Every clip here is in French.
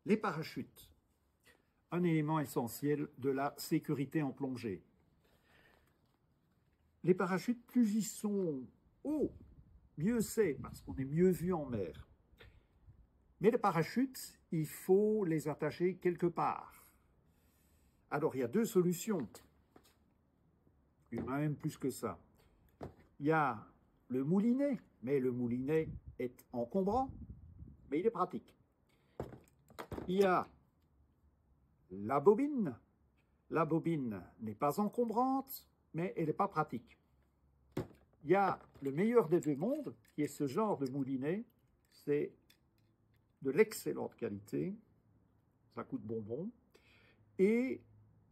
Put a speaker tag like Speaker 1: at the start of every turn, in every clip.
Speaker 1: Les parachutes, un élément essentiel de la sécurité en plongée. Les parachutes, plus ils sont hauts, mieux c'est, parce qu'on est mieux vu en mer. Mais les parachutes, il faut les attacher quelque part. Alors, il y a deux solutions. Il y en a même plus que ça. Il y a le moulinet, mais le moulinet est encombrant, mais il est pratique. Il y a la bobine. La bobine n'est pas encombrante, mais elle n'est pas pratique. Il y a le meilleur des deux mondes, qui est ce genre de moulinet. C'est de l'excellente qualité. Ça coûte bonbon. Et,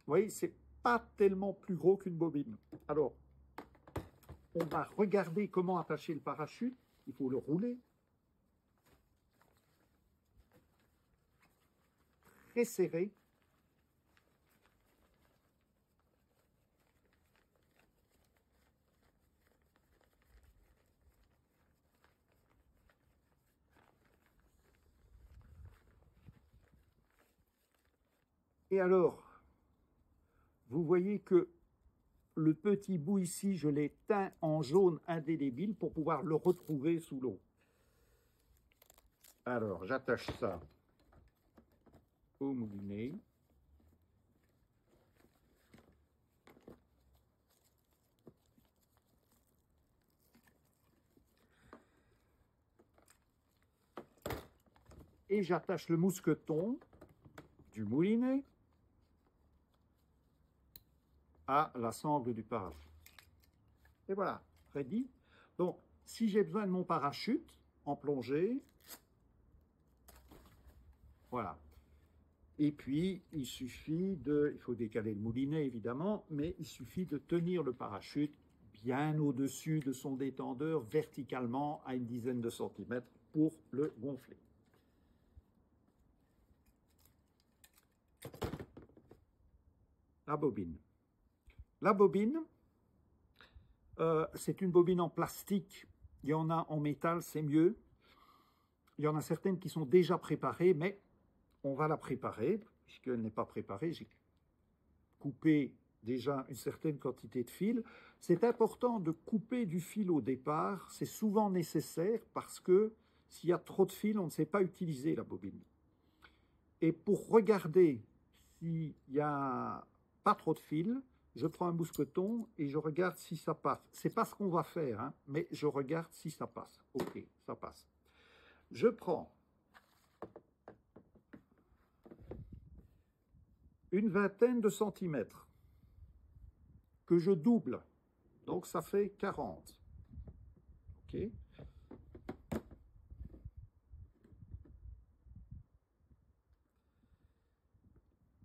Speaker 1: vous voyez, c'est pas tellement plus gros qu'une bobine. Alors, on va regarder comment attacher le parachute. Il faut le rouler. Très serré. Et alors, vous voyez que le petit bout ici, je l'ai teint en jaune indélébile pour pouvoir le retrouver sous l'eau. Alors, j'attache ça au moulinet. Et j'attache le mousqueton du moulinet à la sangle du parachute. Et voilà, ready. Donc, si j'ai besoin de mon parachute en plongée, voilà. Et puis, il suffit de, il faut décaler le moulinet évidemment, mais il suffit de tenir le parachute bien au-dessus de son détendeur verticalement à une dizaine de centimètres pour le gonfler. La bobine. La bobine, c'est une bobine en plastique. Il y en a en métal, c'est mieux. Il y en a certaines qui sont déjà préparées, mais on va la préparer, puisqu'elle n'est pas préparée. J'ai coupé déjà une certaine quantité de fil. C'est important de couper du fil au départ. C'est souvent nécessaire parce que s'il y a trop de fil, on ne sait pas utiliser la bobine. Et pour regarder s'il n'y a pas trop de fil, je prends un mousqueton et je regarde si ça passe. Ce n'est pas ce qu'on va faire, hein, mais je regarde si ça passe. Ok, ça passe. Je prends une vingtaine de centimètres que je double. Donc, ça fait 40. OK.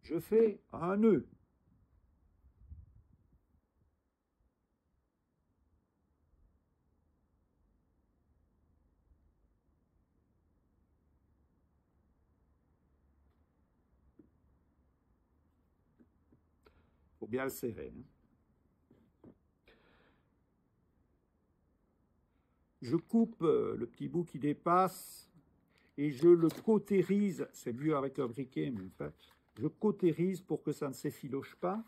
Speaker 1: Je fais un nœud. Il faut bien le serrer. Hein. Je coupe le petit bout qui dépasse et je le cautérise. C'est mieux avec un briquet, mais en fait, je cautérise pour que ça ne s'effiloche pas.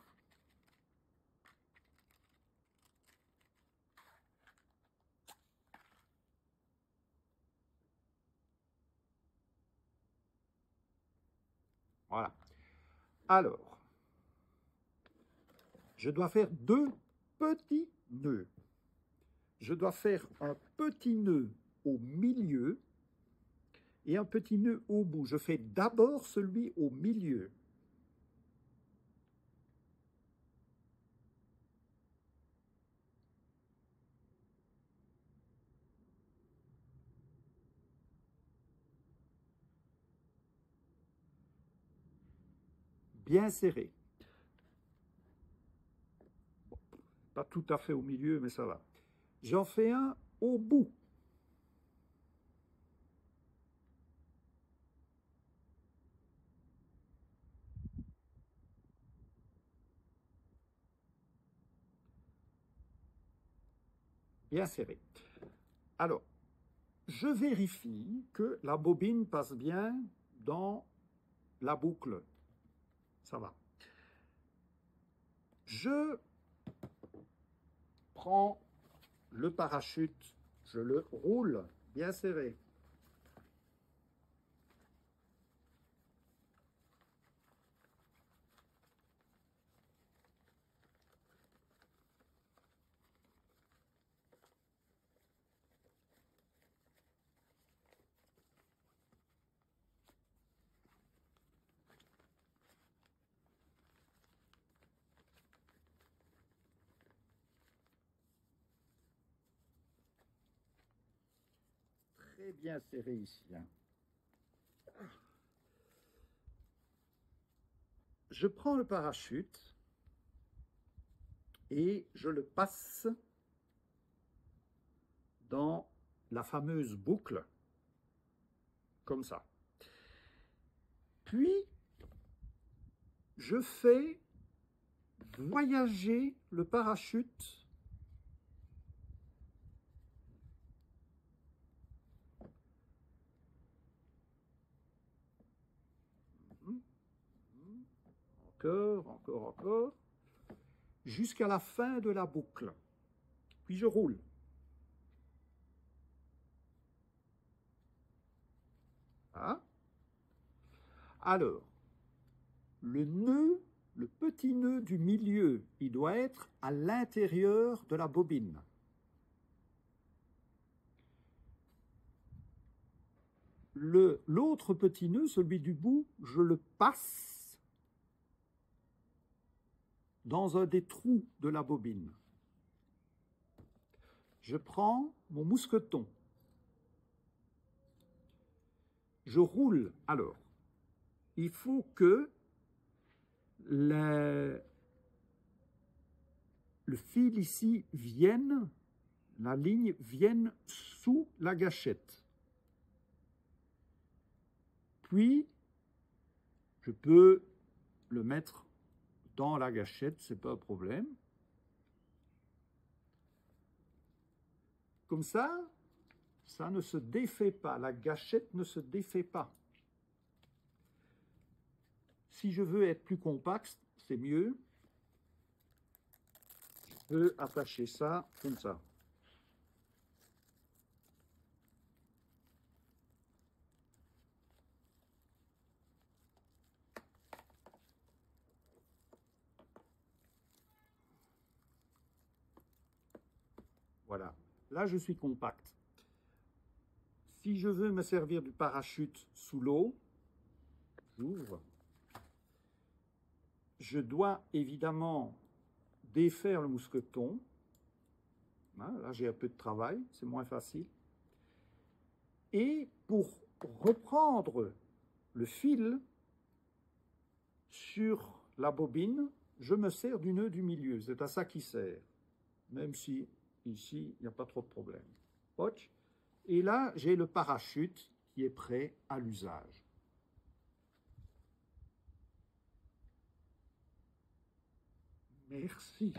Speaker 1: Voilà. Alors, je dois faire deux petits nœuds. Je dois faire un petit nœud au milieu et un petit nœud au bout. Je fais d'abord celui au milieu. Bien serré. Bon, pas tout à fait au milieu, mais ça va. J'en fais un au bout. Bien serré. Alors, je vérifie que la bobine passe bien dans la boucle, ça va. Je prends le parachute, je le roule bien serré. Très bien serré ici. Hein. Je prends le parachute et je le passe dans la fameuse boucle, comme ça. Puis, je fais voyager le parachute encore, jusqu'à la fin de la boucle. Puis je roule. Hein? Alors, le nœud, le petit nœud du milieu, il doit être à l'intérieur de la bobine. L'autre petit nœud, celui du bout, je le passe dans un des trous de la bobine. Je prends mon mousqueton. Je roule. Alors, il faut que le fil ici vienne, la ligne vienne sous la gâchette. Puis, je peux le mettre dans la gâchette, c'est pas un problème. Comme ça ne se défait pas, la gâchette ne se défait pas. Si je veux être plus compact, c'est mieux. Je peux attacher ça comme ça. Voilà, là je suis compact. Si je veux me servir du parachute sous l'eau, j'ouvre. Je dois évidemment défaire le mousqueton. Là j'ai un peu de travail, c'est moins facile. Et pour reprendre le fil sur la bobine, je me sers du nœud du milieu. C'est à ça qu'il sert, même si ici, il n'y a pas trop de problème. Et là, j'ai le parachute qui est prêt à l'usage. Merci.